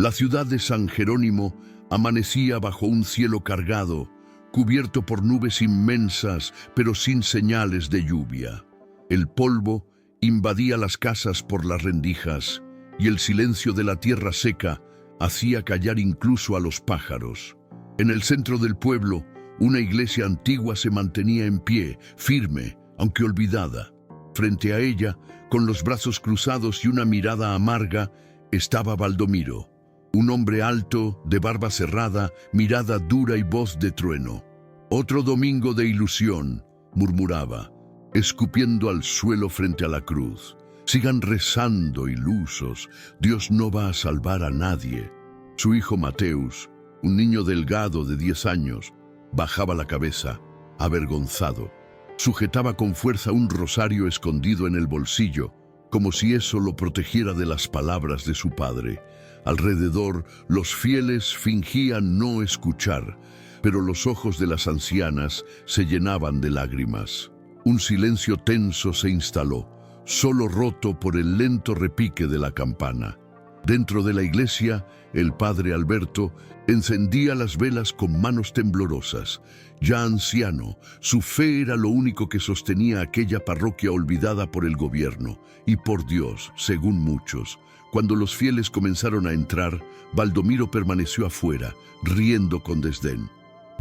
La ciudad de San Jerónimo amanecía bajo un cielo cargado, cubierto por nubes inmensas, pero sin señales de lluvia. El polvo invadía las casas por las rendijas, y el silencio de la tierra seca hacía callar incluso a los pájaros. En el centro del pueblo, una iglesia antigua se mantenía en pie, firme, aunque olvidada. Frente a ella, con los brazos cruzados y una mirada amarga, estaba Baldomiro, un hombre alto, de barba cerrada, mirada dura y voz de trueno. «Otro domingo de ilusión», murmuraba, escupiendo al suelo frente a la cruz. «Sigan rezando, ilusos, Dios no va a salvar a nadie». Su hijo Mateus, un niño delgado de 10 años, bajaba la cabeza, avergonzado. Sujetaba con fuerza un rosario escondido en el bolsillo, como si eso lo protegiera de las palabras de su padre. Alrededor, los fieles fingían no escuchar, pero los ojos de las ancianas se llenaban de lágrimas. Un silencio tenso se instaló, solo roto por el lento repique de la campana. Dentro de la iglesia, el padre Alberto encendía las velas con manos temblorosas. Ya anciano, su fe era lo único que sostenía aquella parroquia olvidada por el gobierno y por Dios, según muchos. Cuando los fieles comenzaron a entrar, Baldomiro permaneció afuera, riendo con desdén.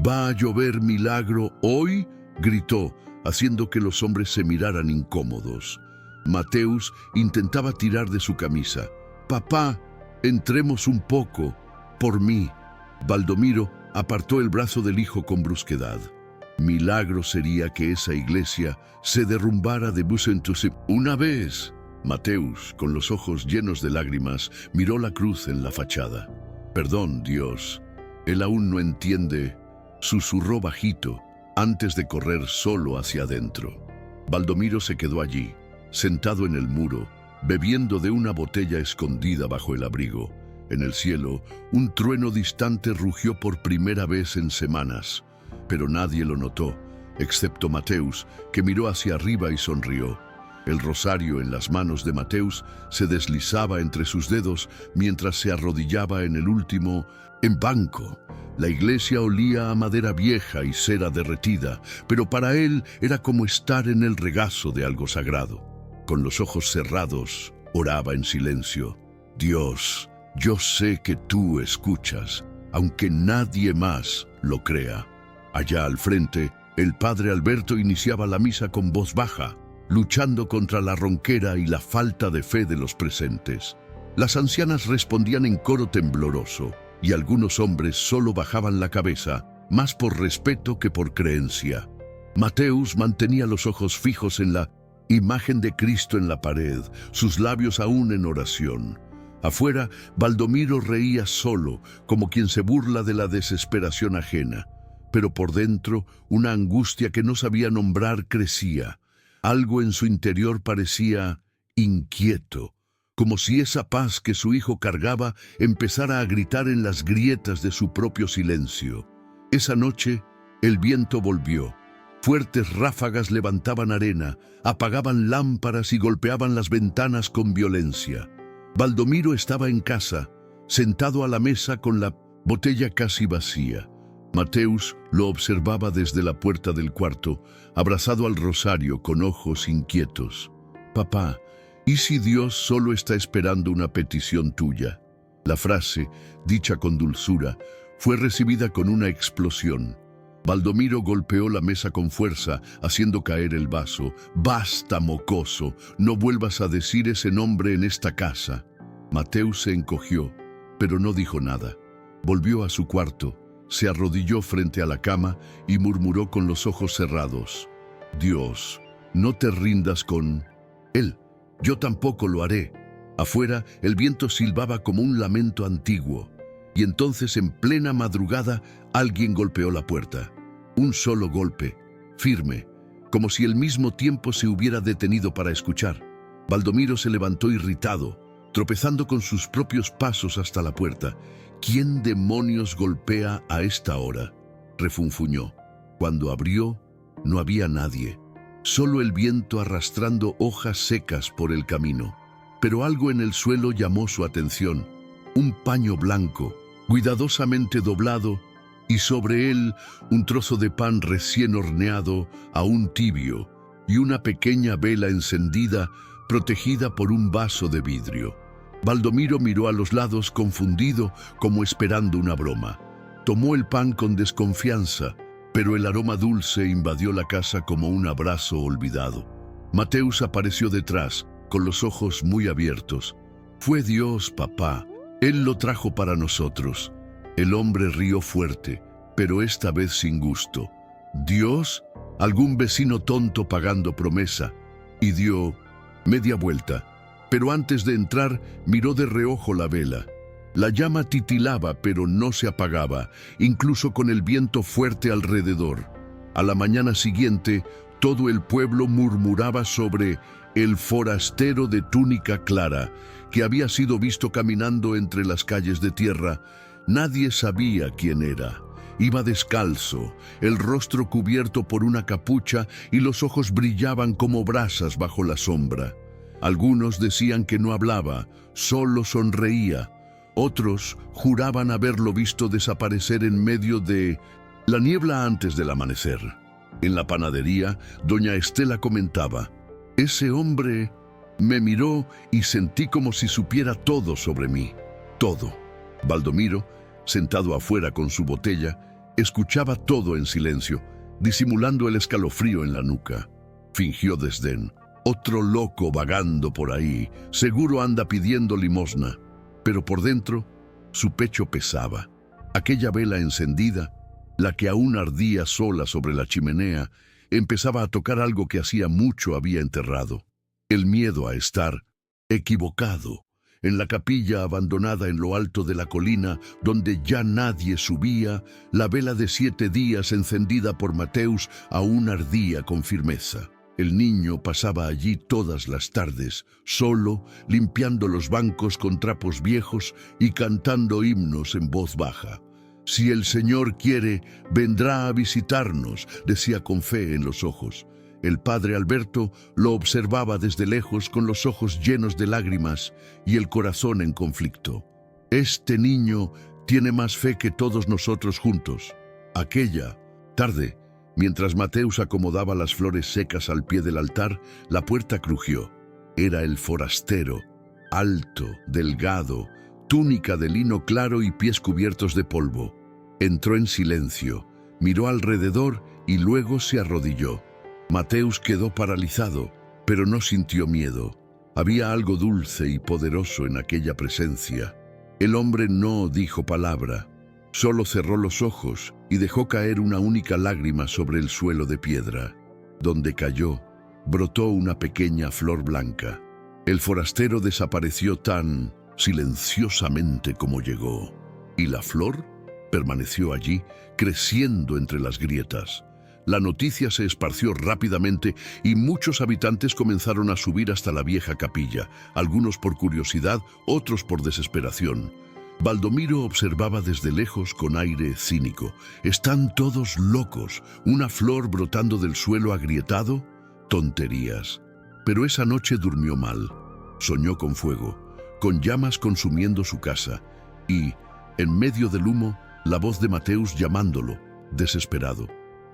«¿Va a llover milagro hoy?», gritó, haciendo que los hombres se miraran incómodos. Mateus intentaba tirar de su camisa. «Papá, entremos un poco, por mí». Baldomiro apartó el brazo del hijo con brusquedad. Milagro sería que esa iglesia se derrumbara de busentus. Una vez, Mateus, con los ojos llenos de lágrimas, miró la cruz en la fachada. «Perdón, Dios, él aún no entiende», susurró bajito, antes de correr solo hacia adentro. Baldomiro se quedó allí, sentado en el muro, bebiendo de una botella escondida bajo el abrigo. En el cielo, un trueno distante rugió por primera vez en semanas, pero nadie lo notó, excepto Mateus, que miró hacia arriba y sonrió. El rosario en las manos de Mateus se deslizaba entre sus dedos mientras se arrodillaba en el último banco. La iglesia olía a madera vieja y cera derretida, pero para él era como estar en el regazo de algo sagrado. Con los ojos cerrados, oraba en silencio. «Dios, yo sé que tú escuchas, aunque nadie más lo crea». Allá al frente, el padre Alberto iniciaba la misa con voz baja, luchando contra la ronquera y la falta de fe de los presentes. Las ancianas respondían en coro tembloroso, y algunos hombres solo bajaban la cabeza, más por respeto que por creencia. Mateus mantenía los ojos fijos en la imagen de Cristo en la pared, sus labios aún en oración. Afuera, Baldomiro reía solo, como quien se burla de la desesperación ajena. Pero por dentro, una angustia que no sabía nombrar crecía. Algo en su interior parecía inquieto, como si esa paz que su hijo cargaba empezara a gritar en las grietas de su propio silencio. Esa noche, el viento volvió. Fuertes ráfagas levantaban arena, apagaban lámparas y golpeaban las ventanas con violencia. Baldomiro estaba en casa, sentado a la mesa con la botella casi vacía. Mateus lo observaba desde la puerta del cuarto, abrazado al rosario con ojos inquietos. «Papá, ¿y si Dios solo está esperando una petición tuya?». La frase, dicha con dulzura, fue recibida con una explosión. Baldomiro golpeó la mesa con fuerza, haciendo caer el vaso. «Basta, mocoso, no vuelvas a decir ese nombre en esta casa». Mateus se encogió, pero no dijo nada. Volvió a su cuarto, se arrodilló frente a la cama y murmuró con los ojos cerrados: «Dios, no te rindas con él, yo tampoco lo haré». Afuera, el viento silbaba como un lamento antiguo, y entonces en plena madrugada alguien golpeó la puerta. Un solo golpe, firme, como si el mismo tiempo se hubiera detenido para escuchar. Baldomiro se levantó irritado, tropezando con sus propios pasos hasta la puerta. «¿Quién demonios golpea a esta hora?», refunfuñó. Cuando abrió, no había nadie, solo el viento arrastrando hojas secas por el camino. Pero algo en el suelo llamó su atención. un paño blanco, cuidadosamente doblado, y sobre él un trozo de pan recién horneado, aún tibio, y una pequeña vela encendida, protegida por un vaso de vidrio. Baldomiro miró a los lados confundido, como esperando una broma. Tomó el pan con desconfianza, pero el aroma dulce invadió la casa como un abrazo olvidado. Mateus apareció detrás, con los ojos muy abiertos. «Fue Dios, papá. Él lo trajo para nosotros». El hombre rió fuerte, pero esta vez sin gusto. «¿Dios? Algún vecino tonto pagando promesa». Y dio media vuelta, pero antes de entrar miró de reojo la vela. La llama titilaba, pero no se apagaba, incluso con el viento fuerte alrededor. A la mañana siguiente, todo el pueblo murmuraba sobre el forastero de túnica clara, que había sido visto caminando entre las calles de tierra. Nadie sabía quién era. Iba descalzo, el rostro cubierto por una capucha y los ojos brillaban como brasas bajo la sombra. Algunos decían que no hablaba, solo sonreía. Otros juraban haberlo visto desaparecer en medio de la niebla antes del amanecer. En la panadería, doña Estela comentaba: «Ese hombre me miró y sentí como si supiera todo sobre mí, todo». Baldomiro, sentado afuera con su botella, escuchaba todo en silencio, disimulando el escalofrío en la nuca. Fingió desdén. «Otro loco vagando por ahí, seguro anda pidiendo limosna». Pero por dentro, su pecho pesaba. Aquella vela encendida, la que aún ardía sola sobre la chimenea, empezaba a tocar algo que hacía mucho había enterrado. El miedo a estar equivocado, en la capilla abandonada en lo alto de la colina, donde ya nadie subía, la vela de 7 días encendida por Mateus aún ardía con firmeza. El niño pasaba allí todas las tardes, solo, limpiando los bancos con trapos viejos y cantando himnos en voz baja. «Si el Señor quiere, vendrá a visitarnos», decía con fe en los ojos. El padre Alberto lo observaba desde lejos con los ojos llenos de lágrimas y el corazón en conflicto. «Este niño tiene más fe que todos nosotros juntos». Aquella tarde, mientras Mateus acomodaba las flores secas al pie del altar, la puerta crujió. Era el forastero, alto, delgado, túnica de lino claro y pies cubiertos de polvo. Entró en silencio, miró alrededor y luego se arrodilló. Mateus quedó paralizado, pero no sintió miedo. Había algo dulce y poderoso en aquella presencia. El hombre no dijo palabra. Solo cerró los ojos y dejó caer una única lágrima sobre el suelo de piedra. Donde cayó, brotó una pequeña flor blanca. El forastero desapareció tan silenciosamente como llegó, y la flor permaneció allí, creciendo entre las grietas. La noticia se esparció rápidamente y muchos habitantes comenzaron a subir hasta la vieja capilla, algunos por curiosidad, otros por desesperación. Baldomiro observaba desde lejos con aire cínico. «Están todos locos. ¿Una flor brotando del suelo agrietado? Tonterías». Pero esa noche durmió mal. Soñó con fuego, con llamas consumiendo su casa, y, en medio del humo, la voz de Mateus llamándolo, desesperado.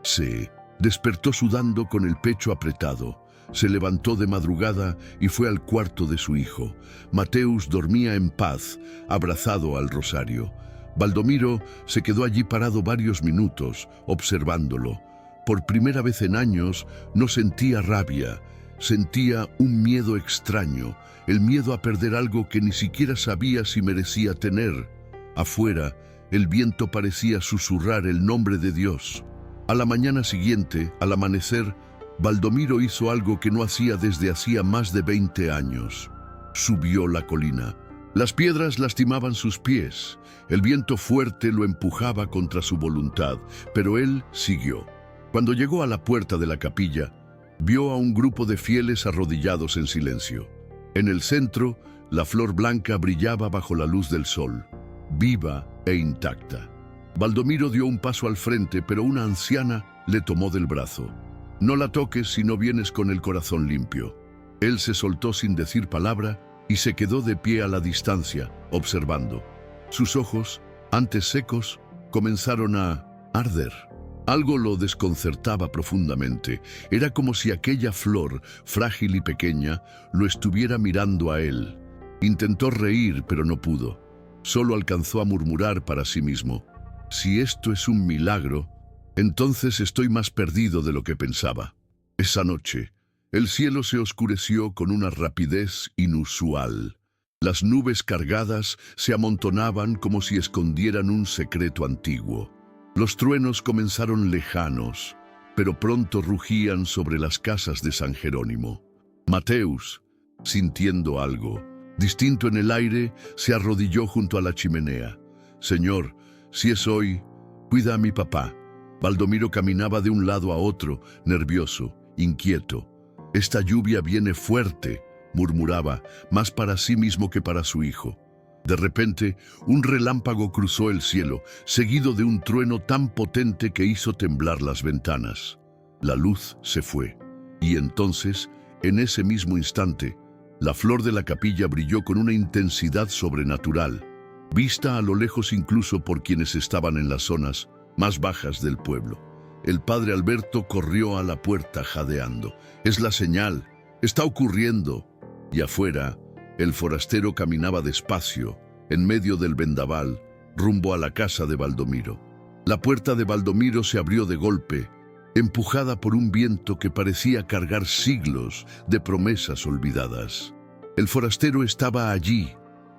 Se despertó sudando con el pecho apretado. Se levantó de madrugada y fue al cuarto de su hijo. Mateus dormía en paz, abrazado al rosario. Baldomiro se quedó allí parado varios minutos, observándolo. Por primera vez en años no sentía rabia, sentía un miedo extraño, el miedo a perder algo que ni siquiera sabía si merecía tener. Afuera, el viento parecía susurrar el nombre de Dios. A la mañana siguiente, al amanecer, Baldomiro hizo algo que no hacía desde hacía más de 20 años. Subió la colina. Las piedras lastimaban sus pies. El viento fuerte lo empujaba contra su voluntad, pero él siguió. Cuando llegó a la puerta de la capilla, vio a un grupo de fieles arrodillados en silencio. En el centro, la flor blanca brillaba bajo la luz del sol, viva e intacta. Baldomiro dio un paso al frente, pero una anciana le tomó del brazo. «No la toques si no vienes con el corazón limpio». Él se soltó sin decir palabra y se quedó de pie a la distancia, observando. Sus ojos, antes secos, comenzaron a arder. Algo lo desconcertaba profundamente. Era como si aquella flor, frágil y pequeña, lo estuviera mirando a él. Intentó reír, pero no pudo. Solo alcanzó a murmurar para sí mismo: si esto es un milagro, entonces estoy más perdido de lo que pensaba. Esa noche, el cielo se oscureció con una rapidez inusual. Las nubes cargadas se amontonaban como si escondieran un secreto antiguo. Los truenos comenzaron lejanos, pero pronto rugían sobre las casas de San Jerónimo. Mateus, sintiendo algo distinto en el aire, se arrodilló junto a la chimenea. «Señor, si es hoy, cuida a mi papá». Baldomiro caminaba de un lado a otro, nervioso, inquieto. «Esta lluvia viene fuerte», murmuraba, más para sí mismo que para su hijo. De repente, un relámpago cruzó el cielo, seguido de un trueno tan potente que hizo temblar las ventanas. La luz se fue, y entonces, en ese mismo instante, la flor de la capilla brilló con una intensidad sobrenatural, vista a lo lejos incluso por quienes estaban en las zonas más bajas del pueblo. El padre Alberto corrió a la puerta jadeando. «Es la señal, está ocurriendo». Y afuera, el forastero caminaba despacio, en medio del vendaval, rumbo a la casa de Baldomiro. La puerta de Baldomiro se abrió de golpe, empujada por un viento que parecía cargar siglos de promesas olvidadas. El forastero estaba allí,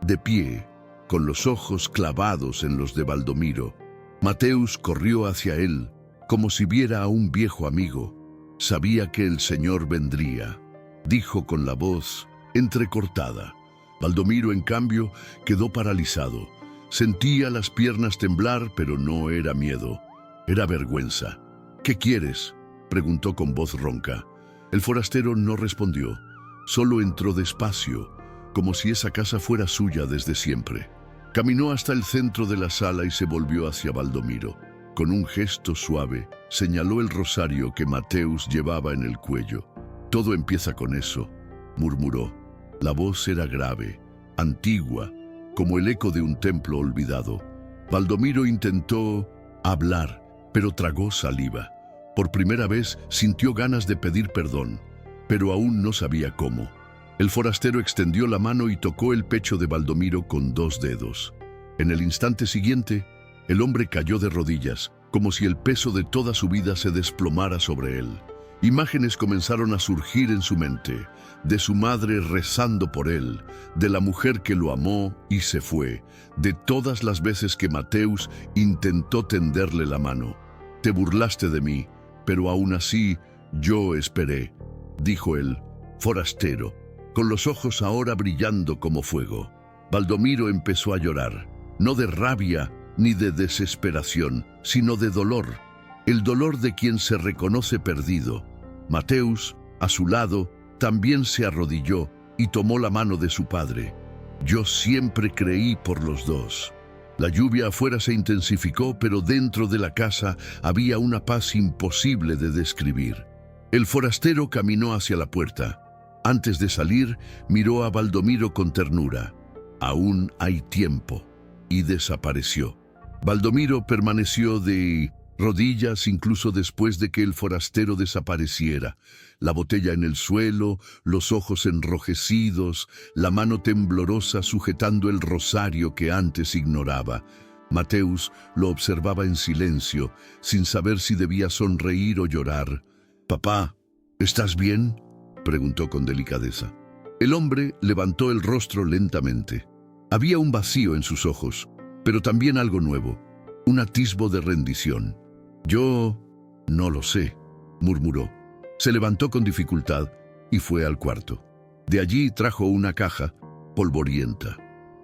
de pie, con los ojos clavados en los de Baldomiro. Mateus corrió hacia él, como si viera a un viejo amigo. «Sabía que el Señor vendría», dijo con la voz entrecortada. Baldomiro, en cambio, quedó paralizado. Sentía las piernas temblar, pero no era miedo, era vergüenza. «¿Qué quieres?», preguntó con voz ronca. El forastero no respondió, solo entró despacio, como si esa casa fuera suya desde siempre. Caminó hasta el centro de la sala y se volvió hacia Baldomiro. Con un gesto suave, señaló el rosario que Mateus llevaba en el cuello. «Todo empieza con eso», murmuró. La voz era grave, antigua, como el eco de un templo olvidado. Baldomiro intentó hablar, pero tragó saliva. Por primera vez sintió ganas de pedir perdón, pero aún no sabía cómo. El forastero extendió la mano y tocó el pecho de Baldomiro con 2 dedos. En el instante siguiente, el hombre cayó de rodillas, como si el peso de toda su vida se desplomara sobre él. Imágenes comenzaron a surgir en su mente, de su madre rezando por él, de la mujer que lo amó y se fue, de todas las veces que Mateus intentó tenderle la mano. «Te burlaste de mí, pero aún así yo esperé», dijo el forastero, con los ojos ahora brillando como fuego. Baldomiro empezó a llorar, no de rabia ni de desesperación, sino de dolor. El dolor de quien se reconoce perdido. Mateus, a su lado, también se arrodilló y tomó la mano de su padre. «Yo siempre creí por los dos». La lluvia afuera se intensificó, pero dentro de la casa había una paz imposible de describir. El forastero caminó hacia la puerta. Antes de salir, miró a Baldomiro con ternura. «Aún hay tiempo», y desapareció. Baldomiro permaneció de rodillas incluso después de que el forastero desapareciera. La botella en el suelo, los ojos enrojecidos, la mano temblorosa sujetando el rosario que antes ignoraba. Mateus lo observaba en silencio, sin saber si debía sonreír o llorar. «Papá, ¿estás bien?», preguntó con delicadeza. El hombre levantó el rostro lentamente. Había un vacío en sus ojos, pero también algo nuevo, un atisbo de rendición. «Yo no lo sé», murmuró. Se levantó con dificultad y fue al cuarto. De allí trajo una caja polvorienta.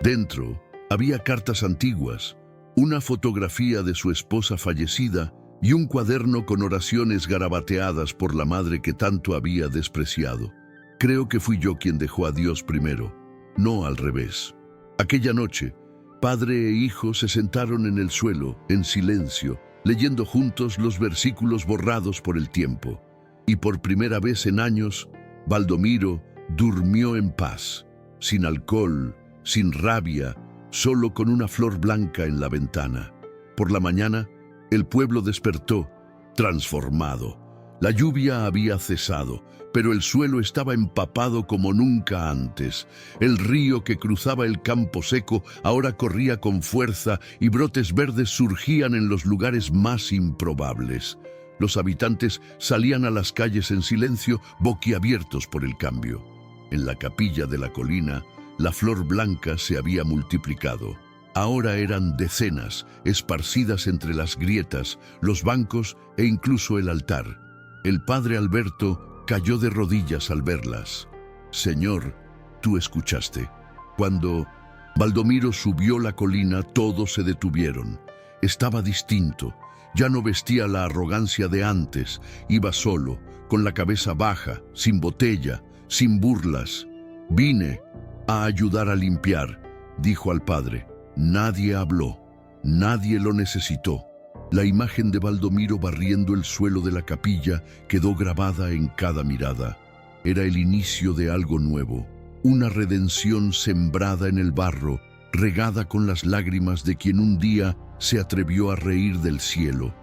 Dentro había cartas antiguas, una fotografía de su esposa fallecida y un cuaderno con oraciones garabateadas por la madre que tanto había despreciado. «Creo que fui yo quien dejó a Dios primero, no al revés». Aquella noche, padre e hijo se sentaron en el suelo, en silencio, leyendo juntos los versículos borrados por el tiempo. Y por primera vez en años, Baldomiro durmió en paz. sin alcohol, sin rabia, solo con una flor blanca en la ventana. Por la mañana, el pueblo despertó, transformado. La lluvia había cesado, pero el suelo estaba empapado como nunca antes. El río que cruzaba el campo seco ahora corría con fuerza y brotes verdes surgían en los lugares más improbables. Los habitantes salían a las calles en silencio, boquiabiertos por el cambio. En la capilla de la colina, la flor blanca se había multiplicado. Ahora eran decenas, esparcidas entre las grietas, los bancos e incluso el altar. El padre Alberto cayó de rodillas al verlas. Señor, tú escuchaste. Cuando Baldomiro subió la colina, todos se detuvieron. Estaba distinto. Ya no vestía la arrogancia de antes. Iba solo, con la cabeza baja, sin botella, sin burlas. Vine a ayudar a limpiar, dijo al padre. Nadie habló, nadie lo necesitó. La imagen de Baldomiro barriendo el suelo de la capilla quedó grabada en cada mirada. Era el inicio de algo nuevo, una redención sembrada en el barro, regada con las lágrimas de quien un día se atrevió a reír del cielo.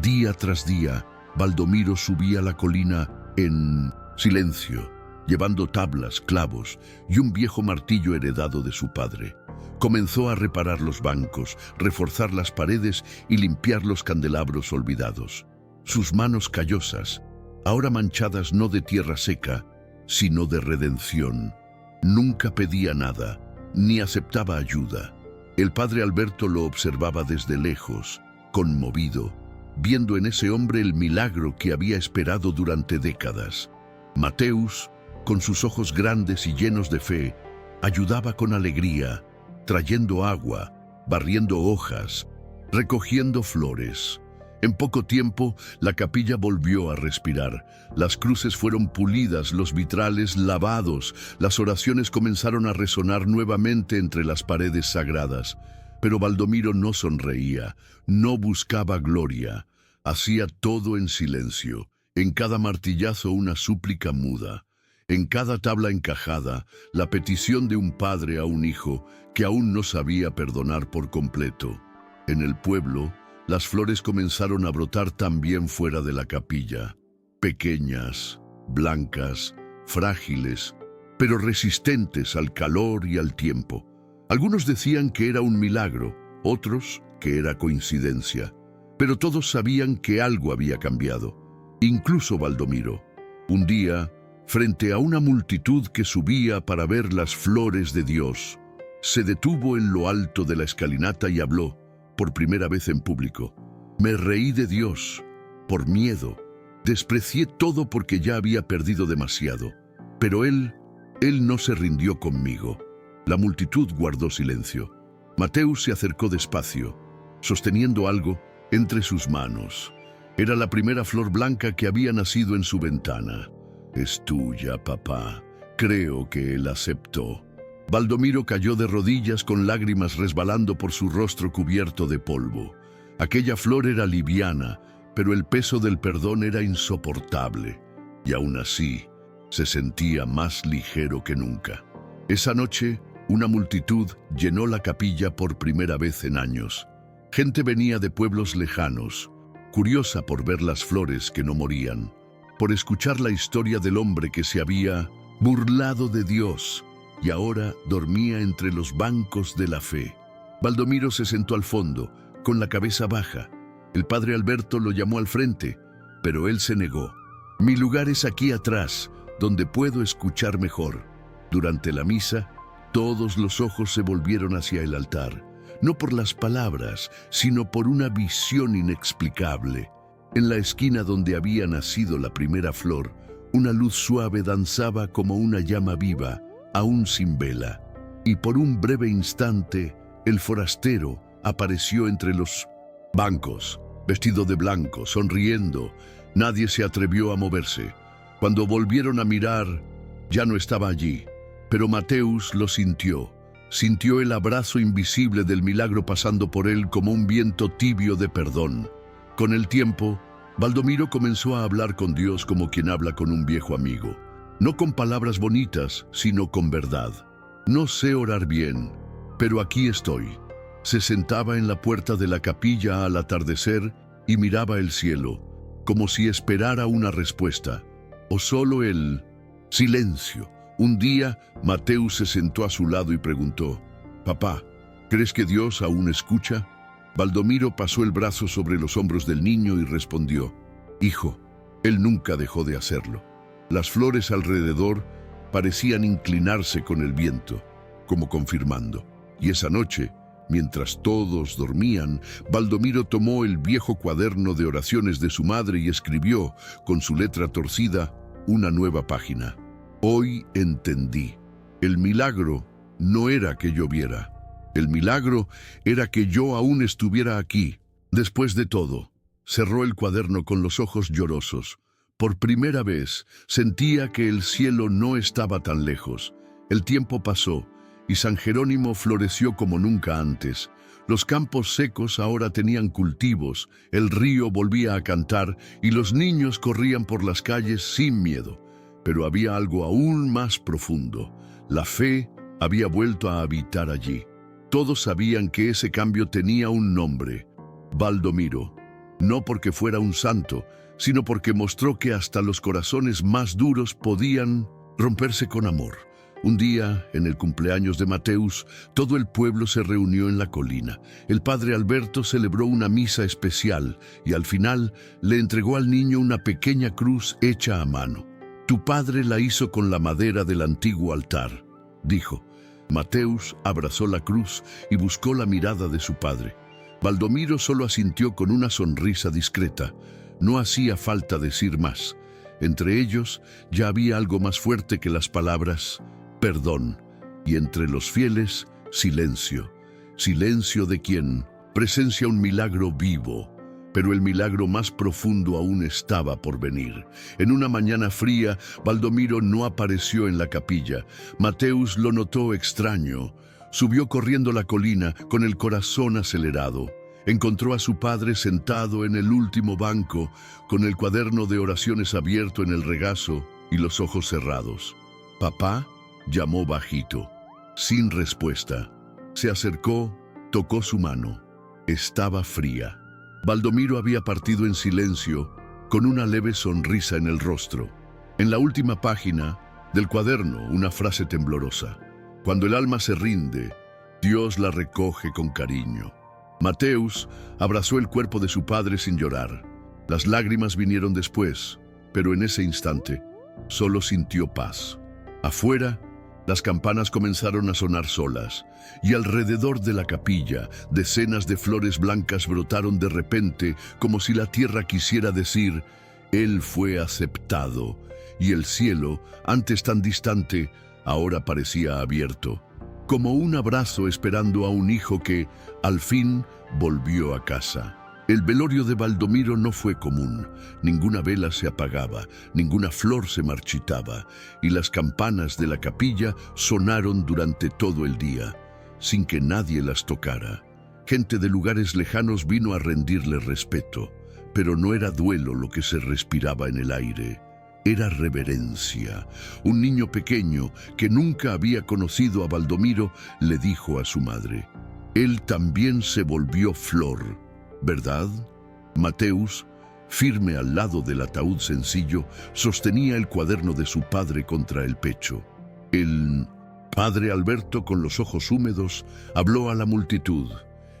Día tras día, Baldomiro subía la colina en silencio, llevando tablas, clavos y un viejo martillo heredado de su padre. Comenzó a reparar los bancos, reforzar las paredes y limpiar los candelabros olvidados. Sus manos callosas, ahora manchadas no de tierra seca, sino de redención. Nunca pedía nada, ni aceptaba ayuda. El padre Alberto lo observaba desde lejos, conmovido, viendo en ese hombre el milagro que había esperado durante décadas. Mateus, con sus ojos grandes y llenos de fe, ayudaba con alegría, trayendo agua, barriendo hojas, recogiendo flores. En poco tiempo, la capilla volvió a respirar. Las cruces fueron pulidas, los vitrales lavados, las oraciones comenzaron a resonar nuevamente entre las paredes sagradas. Pero Baldomiro no sonreía, no buscaba gloria. Hacía todo en silencio, en cada martillazo una súplica muda. En cada tabla encajada, la petición de un padre a un hijo que aún no sabía perdonar por completo. En el pueblo, las flores comenzaron a brotar también fuera de la capilla. Pequeñas, blancas, frágiles, pero resistentes al calor y al tiempo. Algunos decían que era un milagro, otros que era coincidencia. Pero todos sabían que algo había cambiado, incluso Baldomiro. Un día, frente a una multitud que subía para ver las flores de Dios, se detuvo en lo alto de la escalinata y habló, por primera vez en público. Me reí de Dios, por miedo. Desprecié todo porque ya había perdido demasiado. Pero Él no se rindió conmigo. La multitud guardó silencio. Mateus se acercó despacio, sosteniendo algo entre sus manos. Era la primera flor blanca que había nacido en su ventana. Es tuya, papá. Creo que él aceptó. Baldomiro cayó de rodillas con lágrimas resbalando por su rostro cubierto de polvo. Aquella flor era liviana, pero el peso del perdón era insoportable. Y aún así, se sentía más ligero que nunca. Esa noche, una multitud llenó la capilla por primera vez en años. Gente venía de pueblos lejanos, curiosa por ver las flores que no morían, por escuchar la historia del hombre que se había burlado de Dios y ahora dormía entre los bancos de la fe. Baldomiro se sentó al fondo, con la cabeza baja. El padre Alberto lo llamó al frente, pero él se negó. Mi lugar es aquí atrás, donde puedo escuchar mejor. Durante la misa, todos los ojos se volvieron hacia el altar, no por las palabras, sino por una visión inexplicable. En la esquina donde había nacido la primera flor, una luz suave danzaba como una llama viva, aún sin vela. Y por un breve instante, el forastero apareció entre los bancos, vestido de blanco, sonriendo. Nadie se atrevió a moverse. Cuando volvieron a mirar, ya no estaba allí. Pero Mateus lo sintió. Sintió el abrazo invisible del milagro pasando por él como un viento tibio de perdón. Con el tiempo, Baldomiro comenzó a hablar con Dios como quien habla con un viejo amigo. No con palabras bonitas, sino con verdad. No sé orar bien, pero aquí estoy. Se sentaba en la puerta de la capilla al atardecer y miraba el cielo, como si esperara una respuesta, o solo el silencio. Un día, Mateus se sentó a su lado y preguntó: «Papá, ¿crees que Dios aún escucha?». Baldomiro pasó el brazo sobre los hombros del niño y respondió: «Hijo, él nunca dejó de hacerlo». Las flores alrededor parecían inclinarse con el viento, como confirmando. Y esa noche, mientras todos dormían, Baldomiro tomó el viejo cuaderno de oraciones de su madre y escribió, con su letra torcida, una nueva página. Hoy entendí. El milagro no era que lloviera. El milagro era que yo aún estuviera aquí. Después de todo, cerró el cuaderno con los ojos llorosos. Por primera vez sentía que el cielo no estaba tan lejos. El tiempo pasó y San Jerónimo floreció como nunca antes. Los campos secos ahora tenían cultivos, el río volvía a cantar y los niños corrían por las calles sin miedo. Pero había algo aún más profundo. La fe había vuelto a habitar allí. Todos sabían que ese cambio tenía un nombre: Baldomiro. No porque fuera un santo, sino porque mostró que hasta los corazones más duros podían romperse con amor. Un día, en el cumpleaños de Mateus, todo el pueblo se reunió en la colina. El padre Alberto celebró una misa especial y al final le entregó al niño una pequeña cruz hecha a mano. «Tu padre la hizo con la madera del antiguo altar», dijo. Mateus abrazó la cruz y buscó la mirada de su padre. Baldomiro solo asintió con una sonrisa discreta. No hacía falta decir más. Entre ellos ya había algo más fuerte que las palabras: perdón. Y entre los fieles, silencio. Silencio de quien presencia un milagro vivo. Pero el milagro más profundo aún estaba por venir. En una mañana fría, Baldomiro no apareció en la capilla. Mateus lo notó extraño. Subió corriendo la colina con el corazón acelerado. Encontró a su padre sentado en el último banco, con el cuaderno de oraciones abierto en el regazo y los ojos cerrados. «Papá», llamó bajito. Sin respuesta. Se acercó, tocó su mano. Estaba fría. Baldomiro había partido en silencio, con una leve sonrisa en el rostro. En la última página del cuaderno, una frase temblorosa: «Cuando el alma se rinde, Dios la recoge con cariño». Mateus abrazó el cuerpo de su padre sin llorar. Las lágrimas vinieron después, pero en ese instante solo sintió paz. Afuera, las campanas comenzaron a sonar solas, y alrededor de la capilla, decenas de flores blancas brotaron de repente, como si la tierra quisiera decir: «Él fue aceptado», y el cielo, antes tan distante, ahora parecía abierto, como un abrazo esperando a un hijo que, al fin, volvió a casa. El velorio de Baldomiro no fue común. Ninguna vela se apagaba, ninguna flor se marchitaba, y las campanas de la capilla sonaron durante todo el día, sin que nadie las tocara. Gente de lugares lejanos vino a rendirle respeto, pero no era duelo lo que se respiraba en el aire. Era reverencia. Un niño pequeño que nunca había conocido a Baldomiro le dijo a su madre: «Él también se volvió flor, ¿verdad?». Mateus, firme al lado del ataúd sencillo, sostenía el cuaderno de su padre contra el pecho. El padre Alberto, con los ojos húmedos, habló a la multitud.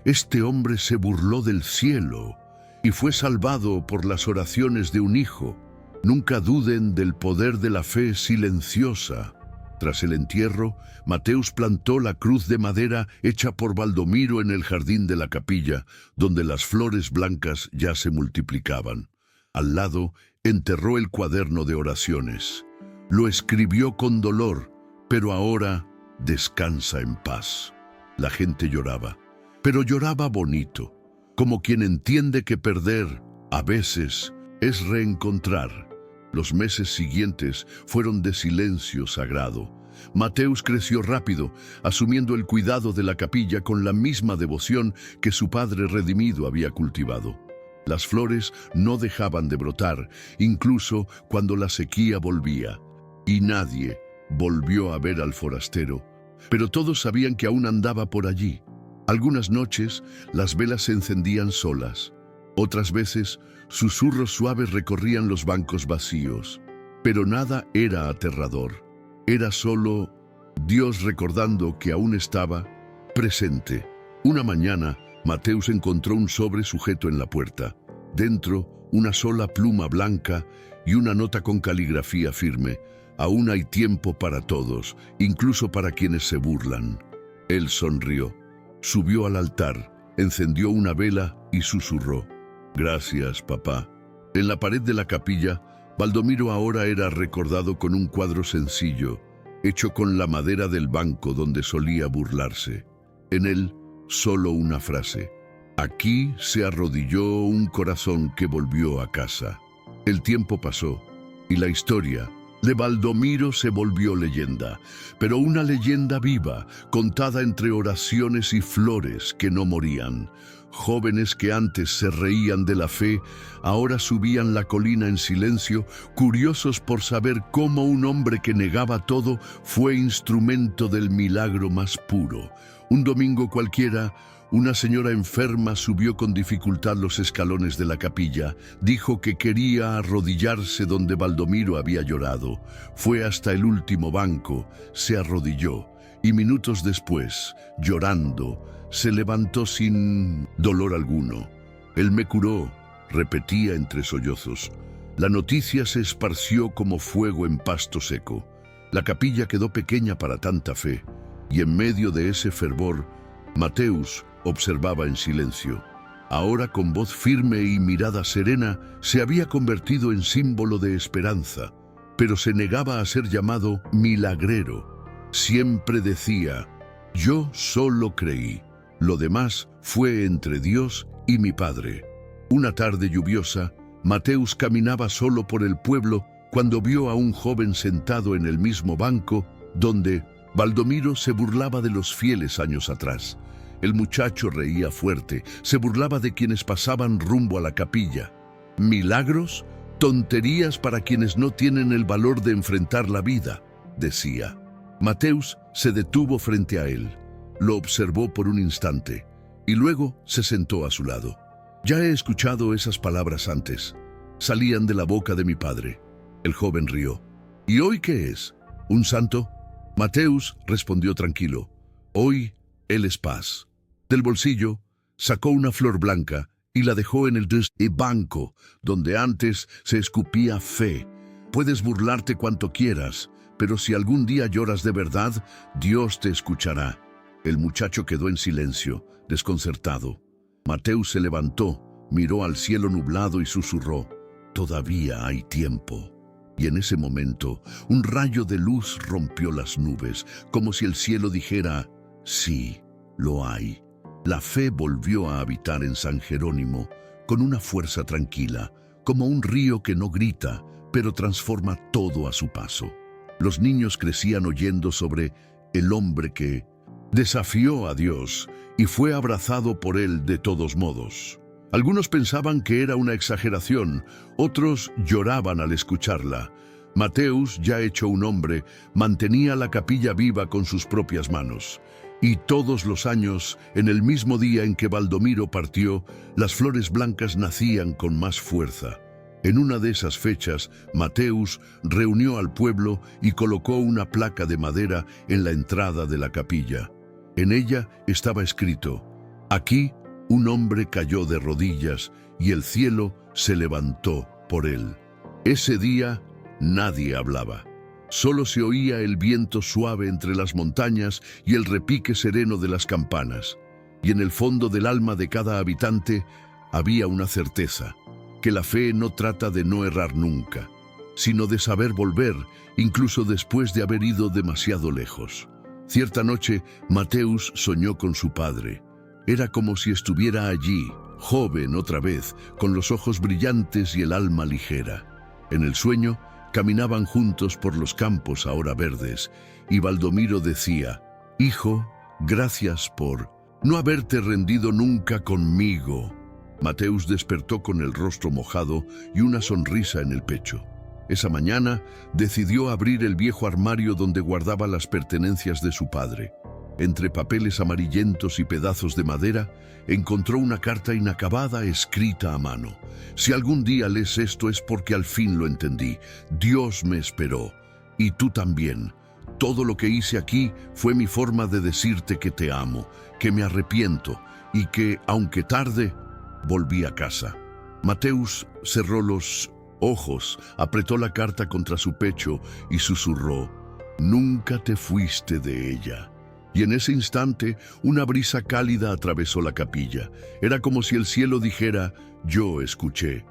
«Este hombre se burló del cielo y fue salvado por las oraciones de un hijo. Nunca duden del poder de la fe silenciosa». Tras el entierro, Mateus plantó la cruz de madera hecha por Baldomiro en el jardín de la capilla, donde las flores blancas ya se multiplicaban. Al lado, enterró el cuaderno de oraciones. Lo escribió con dolor, pero ahora descansa en paz. La gente lloraba, pero lloraba bonito, como quien entiende que perder, a veces, es reencontrar. Los meses siguientes fueron de silencio sagrado. Mateus creció rápido, asumiendo el cuidado de la capilla con la misma devoción que su padre redimido había cultivado. Las flores no dejaban de brotar, incluso cuando la sequía volvía, y nadie volvió a ver al forastero. pero todos sabían que aún andaba por allí. Algunas noches las velas se encendían solas. Otras veces susurros suaves recorrían los bancos vacíos. Pero nada era aterrador. Era solo Dios recordando que aún estaba presente. Una mañana, Mateus encontró un sobre sujeto en la puerta. Dentro, una sola pluma blanca y una nota con caligrafía firme. Aún hay tiempo para todos, incluso para quienes se burlan. Él sonrió, subió al altar, encendió una vela y susurró: «Gracias, papá». En la pared de la capilla, Baldomiro ahora era recordado con un cuadro sencillo, hecho con la madera del banco donde solía burlarse. En él, solo una frase: «Aquí se arrodilló un corazón que volvió a casa». El tiempo pasó y la historia de Baldomiro se volvió leyenda, pero una leyenda viva, contada entre oraciones y flores que no morían. Jóvenes que antes se reían de la fe, ahora subían la colina en silencio, curiosos por saber cómo un hombre que negaba todo fue instrumento del milagro más puro. Un domingo cualquiera, una señora enferma subió con dificultad los escalones de la capilla. Dijo que quería arrodillarse donde Baldomiro había llorado. Fue hasta el último banco, se arrodilló y minutos después, llorando, se levantó sin dolor alguno. «Él me curó», repetía entre sollozos. La noticia se esparció como fuego en pasto seco. La capilla quedó pequeña para tanta fe, y en medio de ese fervor, Mateus observaba en silencio. Ahora, con voz firme y mirada serena, se había convertido en símbolo de esperanza, pero se negaba a ser llamado milagrero. Siempre decía: «Yo solo creí. Lo demás fue entre Dios y mi padre». Una tarde lluviosa, Mateus caminaba solo por el pueblo cuando vio a un joven sentado en el mismo banco donde Baldomiro se burlaba de los fieles años atrás. El muchacho reía fuerte, se burlaba de quienes pasaban rumbo a la capilla. «¿Milagros? Tonterías para quienes no tienen el valor de enfrentar la vida», decía. Mateus se detuvo frente a él. Lo observó por un instante y luego se sentó a su lado. «Ya he escuchado esas palabras antes. Salían de la boca de mi padre». El joven rió. «¿Y hoy qué es? ¿Un santo?» Mateus respondió tranquilo: «Hoy él es paz». Del bolsillo sacó una flor blanca y la dejó en el banco donde antes se escupía fe. «Puedes burlarte cuanto quieras, pero si algún día lloras de verdad, Dios te escuchará». El muchacho quedó en silencio, desconcertado. Mateus se levantó, miró al cielo nublado y susurró: «Todavía hay tiempo». Y en ese momento, un rayo de luz rompió las nubes, como si el cielo dijera: «Sí, lo hay». La fe volvió a habitar en San Jerónimo con una fuerza tranquila, como un río que no grita, pero transforma todo a su paso. Los niños crecían oyendo sobre el hombre que desafió a Dios y fue abrazado por él de todos modos. Algunos pensaban que era una exageración, otros lloraban al escucharla. Mateus, ya hecho un hombre, mantenía la capilla viva con sus propias manos. Y todos los años, en el mismo día en que Baldomiro partió, las flores blancas nacían con más fuerza. En una de esas fechas, Mateus reunió al pueblo y colocó una placa de madera en la entrada de la capilla. En ella estaba escrito: «Aquí un hombre cayó de rodillas y el cielo se levantó por él». Ese día nadie hablaba. Solo se oía el viento suave entre las montañas y el repique sereno de las campanas. Y en el fondo del alma de cada habitante había una certeza: que la fe no trata de no errar nunca, sino de saber volver, incluso después de haber ido demasiado lejos. Cierta noche, Mateus soñó con su padre. Era como si estuviera allí, joven otra vez, con los ojos brillantes y el alma ligera. En el sueño, caminaban juntos por los campos ahora verdes, y Baldomiro decía: «Hijo, gracias por no haberte rendido nunca conmigo». Mateus despertó con el rostro mojado y una sonrisa en el pecho. Esa mañana decidió abrir el viejo armario donde guardaba las pertenencias de su padre. Entre papeles amarillentos y pedazos de madera, encontró una carta inacabada escrita a mano. Si algún día lees esto es porque al fin lo entendí. Dios me esperó. Y tú también. Todo lo que hice aquí fue mi forma de decirte que te amo, que me arrepiento y que, aunque tarde, volví a casa. Mateus cerró los ojos, apretó la carta contra su pecho y susurró: «Nunca te fuiste de ella». Y en ese instante, una brisa cálida atravesó la capilla. Era como si el cielo dijera: «Yo escuché».